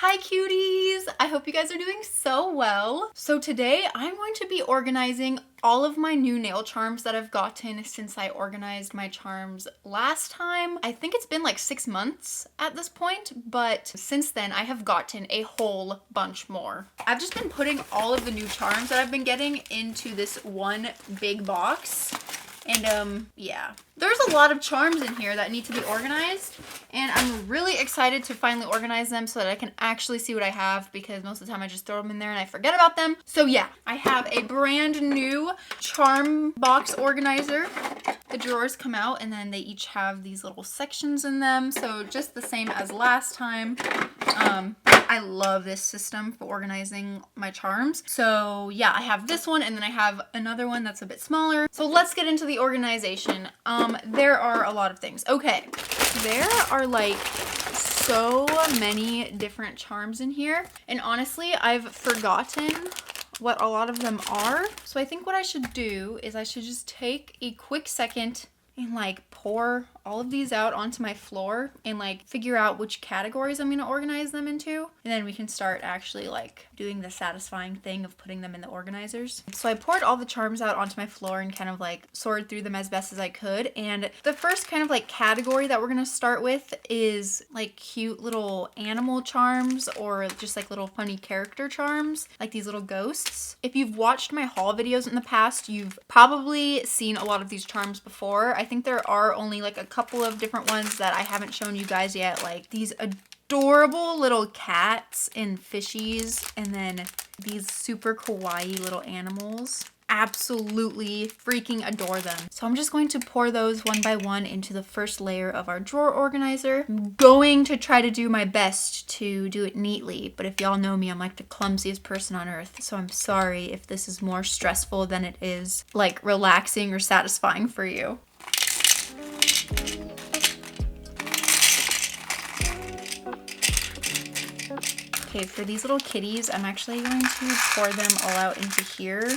Hi cuties! I hope you guys are doing so well. So today I'm going to be organizing all of my new nail charms that I've gotten since I organized my charms last time. I think it's been like 6 months at this point, but since then I have gotten a whole bunch more. I've just been putting all of the new charms that I've been getting into this one big box. And yeah, there's a lot of charms in here that need to be organized, and I'm really excited to finally organize them so that I can actually see what I have, because most of the time I just throw them in there and I forget about them. So yeah, I have a brand new charm box organizer. The drawers come out and then they each have these little sections in them, so just the same as last time. I love this system for organizing my charms. So yeah, I have this one and then I have another one that's a bit smaller. So let's get into the organization. There are a lot of things. Okay, there are like so many different charms in here. And honestly, I've forgotten what a lot of them are. So I think what I should do is I should just take a quick second and like pour all of these out onto my floor and like figure out which categories I'm gonna organize them into. And then we can start actually like doing the satisfying thing of putting them in the organizers. So I poured all the charms out onto my floor and kind of like sorted through them as best as I could. And the first kind of like category that we're gonna start with is like cute little animal charms, or just like little funny character charms, like these little ghosts. If you've watched my haul videos in the past, you've probably seen a lot of these charms before. I think there are only like a couple of different ones that I haven't shown you guys yet, like these adorable little cats and fishies, and then these super kawaii little animals. Absolutely freaking adore them. So I'm just going to pour those one by one into the first layer of our drawer organizer. I'm going to try to do my best to do it neatly, but if y'all know me, I'm like the clumsiest person on earth, so I'm sorry if this is more stressful than it is like relaxing or satisfying for you. Okay, for these little kitties, I'm actually going to pour them all out into here.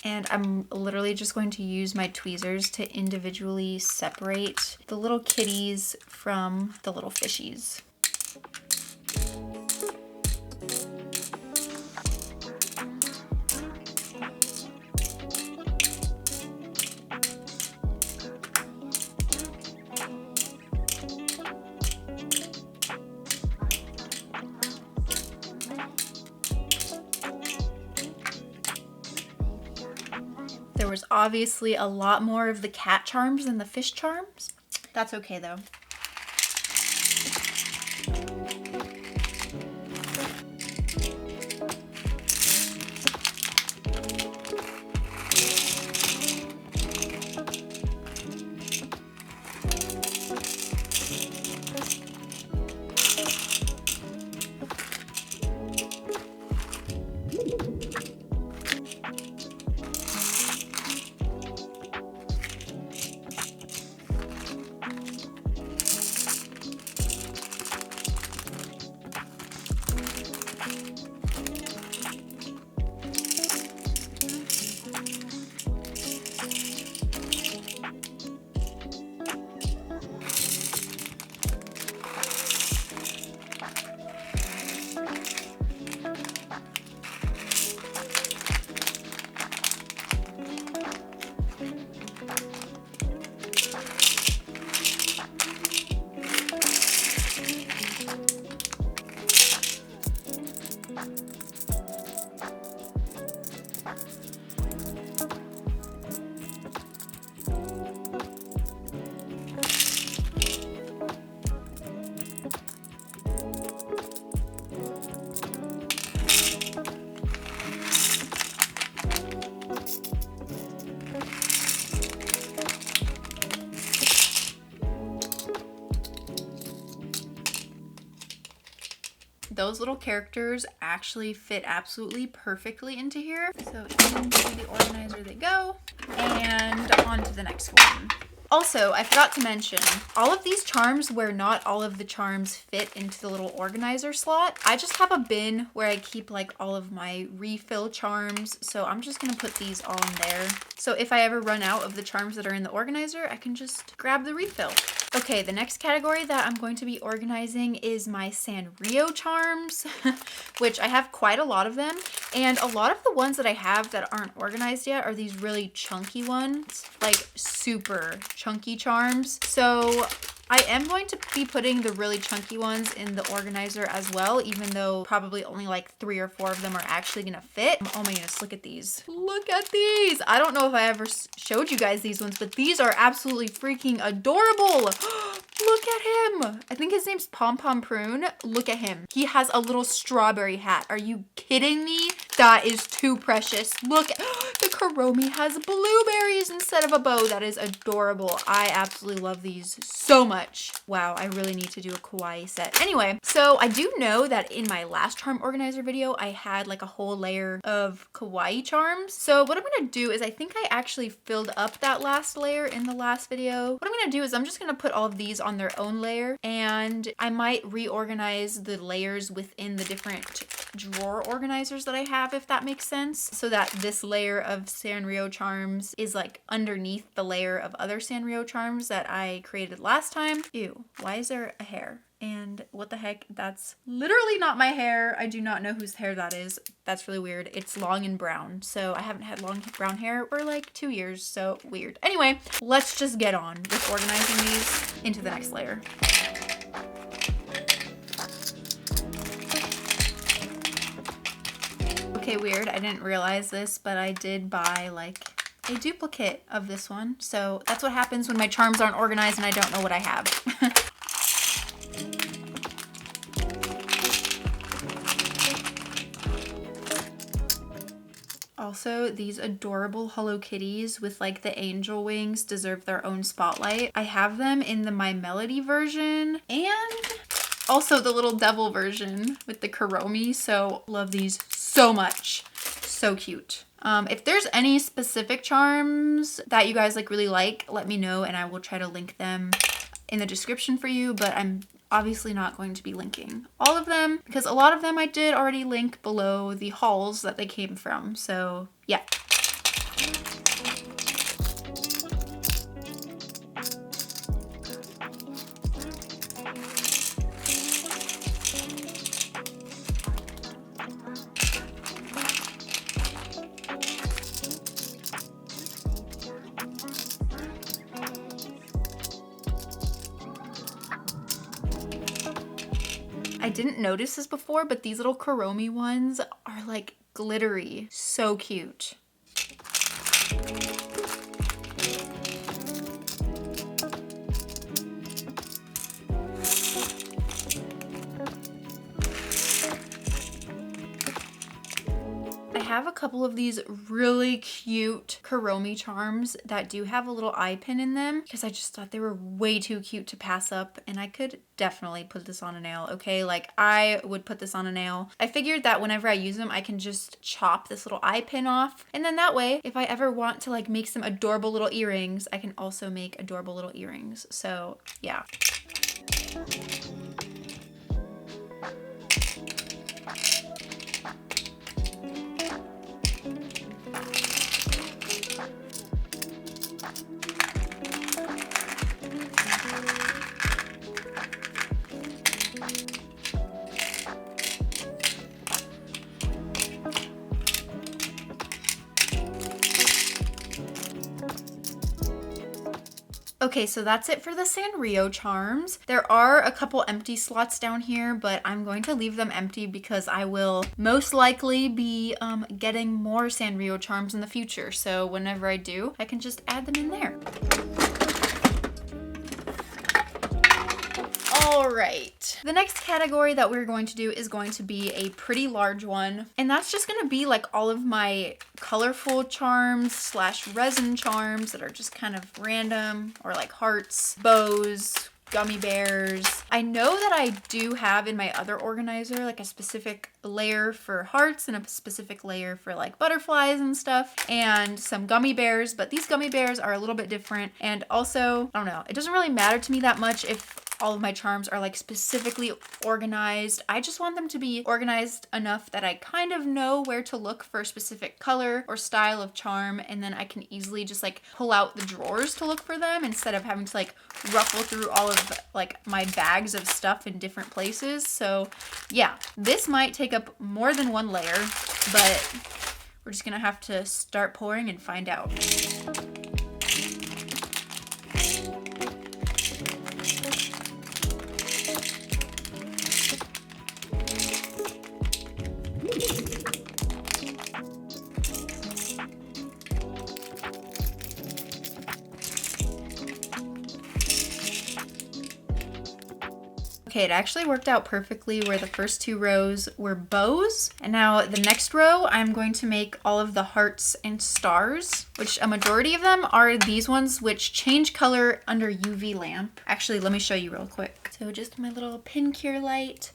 And I'm literally just going to use my tweezers to individually separate the little kitties from the little fishies. There was obviously a lot more of the cat charms than the fish charms. That's okay though. Those little characters actually fit absolutely perfectly into here. So into the organizer they go, and on to the next one. Also, I forgot to mention, all of these charms where not all of the charms fit into the little organizer slot, I just have a bin where I keep like all of my refill charms. So I'm just gonna put these all in there. So if I ever run out of the charms that are in the organizer, I can just grab the refill. Okay, the next category that I'm going to be organizing is my Sanrio charms, which I have quite a lot of them. And a lot of the ones that I have that aren't organized yet are these really chunky ones, like super chunky charms. So I am going to be putting the really chunky ones in the organizer as well, even though probably only like 3 or 4 of them are actually gonna fit. Oh my goodness, look at these. Look at these. I don't know if I ever showed you guys these ones, but these are absolutely freaking adorable. Look at him. I think his name's Pom Pom Prune. Look at him. He has a little strawberry hat. Are you kidding me? That is too precious. Look, the kuromi has blueberries instead of a bow. That is adorable. I absolutely love these so much. Wow, I really need to do a kawaii set. Anyway, so I do know that in my last charm organizer video, I had like a whole layer of kawaii charms. So what I'm gonna do is I think I actually filled up that last layer in the last video. What I'm gonna do is I'm just gonna put all of these on their own layer, and I might reorganize the layers within the different drawer organizers that I have, if that makes sense, so that this layer of Sanrio charms is like underneath the layer of other Sanrio charms that I created last time. Ew, why is there a hair? And what the heck? That's literally not my hair. I do not know whose hair that is. That's really weird. It's long and brown. So I haven't had long brown hair for like 2 years. So weird. Anyway, let's just get on with organizing these into the next layer. Okay, weird. I didn't realize this, but I did buy like a duplicate of this one. So that's what happens when my charms aren't organized and I don't know what I have. Also, these adorable Hello Kitties with like the angel wings deserve their own spotlight. I have them in the My Melody version and also the little devil version with the kuromi. So love these so much. So cute. If there's any specific charms that you guys like really like, let me know and I will try to link them in the description for you, but I'm obviously not going to be linking all of them because a lot of them I did already link below the hauls that they came from. So yeah. I didn't notice this before, but these little kuromi ones are like glittery. So cute. I have a couple of these really cute kuromi charms that do have a little eye pin in them because I just thought they were way too cute to pass up, and I could definitely put this on a nail, okay? Like I would put this on a nail. I figured that whenever I use them, I can just chop this little eye pin off, and then that way, if I ever want to like make some adorable little earrings, I can also make adorable little earrings. So yeah. Okay, so that's it for the Sanrio charms. There are a couple empty slots down here, but I'm going to leave them empty because I will most likely be getting more Sanrio charms in the future. So whenever I do, I can just add them in there. All right, the next category that we're going to do is going to be a pretty large one, and that's just going to be like all of my colorful charms slash resin charms that are just kind of random, or like hearts, bows, gummy bears. I know that I do have in my other organizer like a specific layer for hearts and a specific layer for like butterflies and stuff, and some gummy bears, but these gummy bears are a little bit different. And also, I don't know, it doesn't really matter to me that much if all of my charms are like specifically organized. I just want them to be organized enough that I kind of know where to look for a specific color or style of charm, and then I can easily just like pull out the drawers to look for them instead of having to like ruffle through all of like my bags of stuff in different places. So yeah, this might take up more than one layer, but we're just gonna have to start pouring and find out. Okay, it actually worked out perfectly where the first 2 rows were bows. And now the next row, I'm going to make all of the hearts and stars, which a majority of them are these ones, which change color under UV lamp. Actually, let me show you real quick. So just my little pin cure light.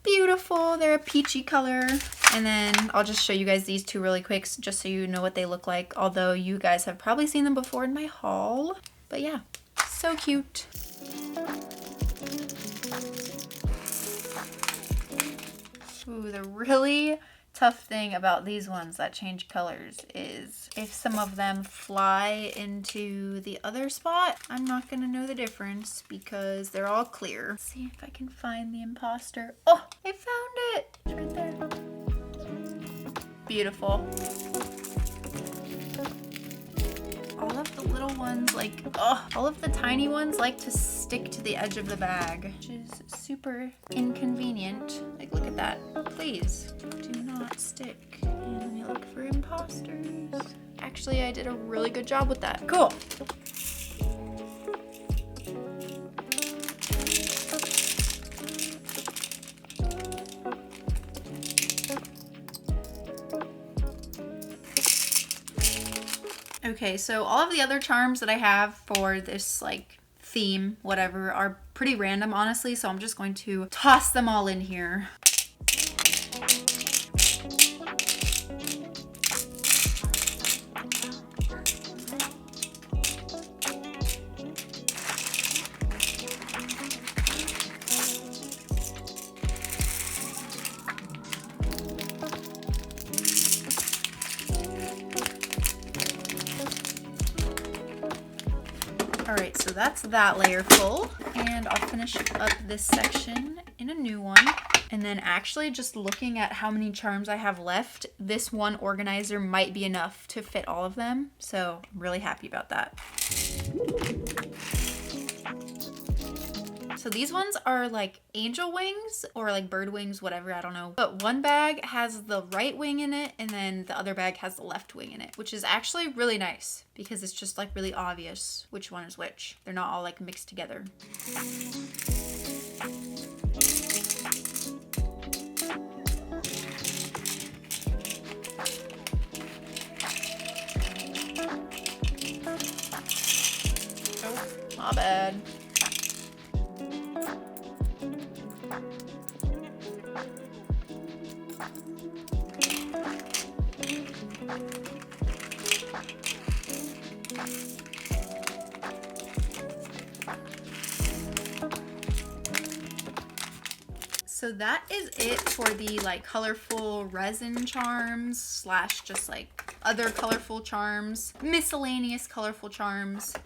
Beautiful, they're a peachy color. And then I'll just show you guys these 2 really quick just so you know what they look like. Although you guys have probably seen them before in my haul. But yeah, so cute. Ooh, the really tough thing about these ones that change colors is if some of them fly into the other spot, I'm not gonna know the difference because they're all clear. Let's see if I can find the imposter. Oh, I found it! It's right there. Beautiful. All of the little ones all of the tiny ones like to stick to the edge of the bag, which is super inconvenient. Like, look at that. Please do not stick. And let me look for imposters. Actually, I did a really good job with that. Cool. Okay, so all of the other charms that I have for this like theme, whatever, are pretty random, honestly, so I'm just going to toss them all in here. Alright, so that's that layer full, and I'll finish up this section in a new one. And then actually just looking at how many charms I have left, this one organizer might be enough to fit all of them, so I'm really happy about that. So these ones are like angel wings or like bird wings, whatever, I don't know. But one bag has the right wing in it and then the other bag has the left wing in it, which is actually really nice because it's just like really obvious which one is which. They're not all like mixed together. Oh, my bad. So that is it for the like colorful resin charms slash just like other colorful charms, miscellaneous colorful charms.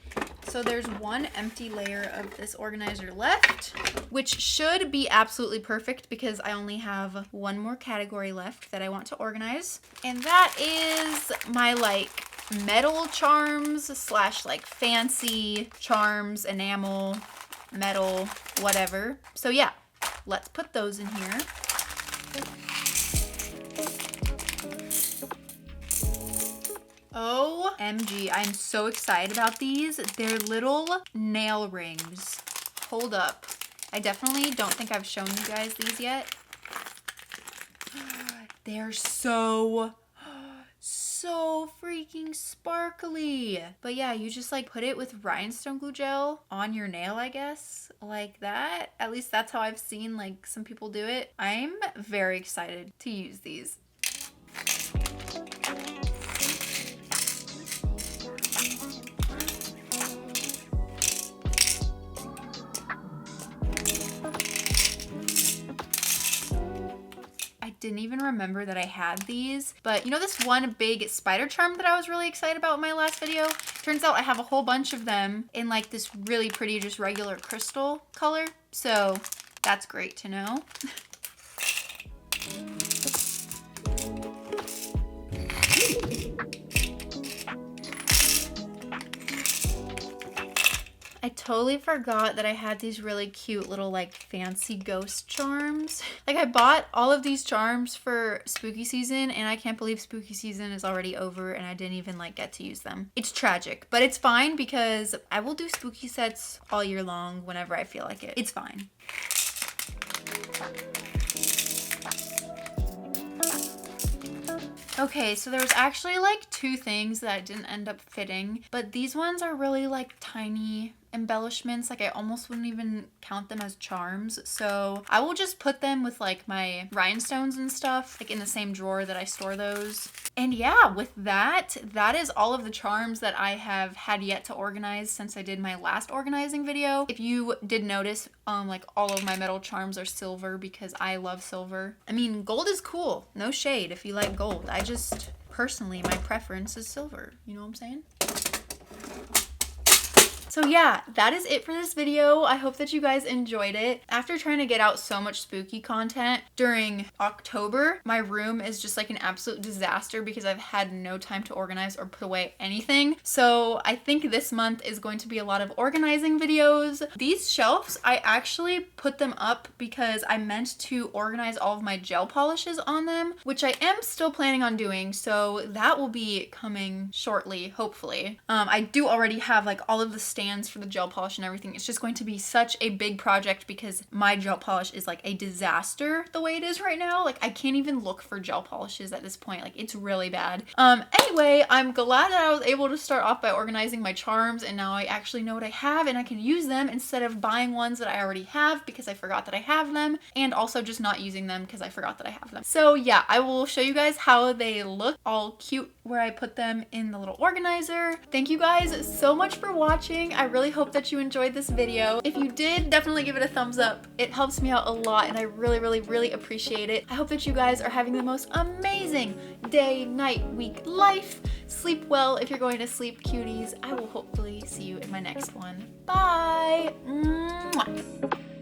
So there's one empty layer of this organizer left, which should be absolutely perfect because I only have one more category left that I want to organize. And that is my like metal charms slash like fancy charms, enamel, metal, whatever. So yeah, let's put those in here. OMG, I'm so excited about these. They're little nail rings. Hold up. I definitely don't think I've shown you guys these yet. They're so freaking sparkly. But yeah, you just like put it with rhinestone glue gel on your nail, I guess, like that. At least that's how I've seen like some people do it. I'm very excited to use these. didn't even remember that I had these. But you know this one big spider charm that I was really excited about in my last video? Turns out I have a whole bunch of them in like this really pretty, just regular crystal color. So that's great to know. I totally forgot that I had these really cute little like fancy ghost charms. Like I bought all of these charms for spooky season and I can't believe spooky season is already over and I didn't even like get to use them. It's tragic, but it's fine because I will do spooky sets all year long whenever I feel like it. It's fine. Okay, so there was actually like 2 things that I didn't end up fitting, but these ones are really like tiny embellishments. Like I almost wouldn't even count them as charms. So I will just put them with like my rhinestones and stuff, like in the same drawer that I store those. And yeah, with that is all of the charms that I have had yet to organize since I did my last organizing video. If you did notice, like all of my metal charms are silver because I love silver. I mean, gold is cool. No shade if you like gold. I just, personally, my preference is silver. You know what I'm saying? So yeah, that is it for this video. I hope that you guys enjoyed it. After trying to get out so much spooky content during October, my room is just like an absolute disaster because I've had no time to organize or put away anything. So I think this month is going to be a lot of organizing videos. These shelves, I actually put them up because I meant to organize all of my gel polishes on them, which I am still planning on doing. So that will be coming shortly, hopefully. I do already have like all of the stands for the gel polish and everything. It's just going to be such a big project because my gel polish is like a disaster the way it is right now. Like I can't even look for gel polishes at this point. Like it's really bad. Anyway, I'm glad that I was able to start off by organizing my charms and now I actually know what I have and I can use them instead of buying ones that I already have because I forgot that I have them, and also just not using them because I forgot that I have them. So yeah, I will show you guys how they look all cute where I put them in the little organizer. Thank you guys so much for watching. I really hope that you enjoyed this video. If you did, definitely give it a thumbs up. It helps me out a lot and I really appreciate it. I hope that you guys are having the most amazing day, night, week, life. Sleep well if you're going to sleep, cuties. I will hopefully see you in my next one. Bye! Mwah.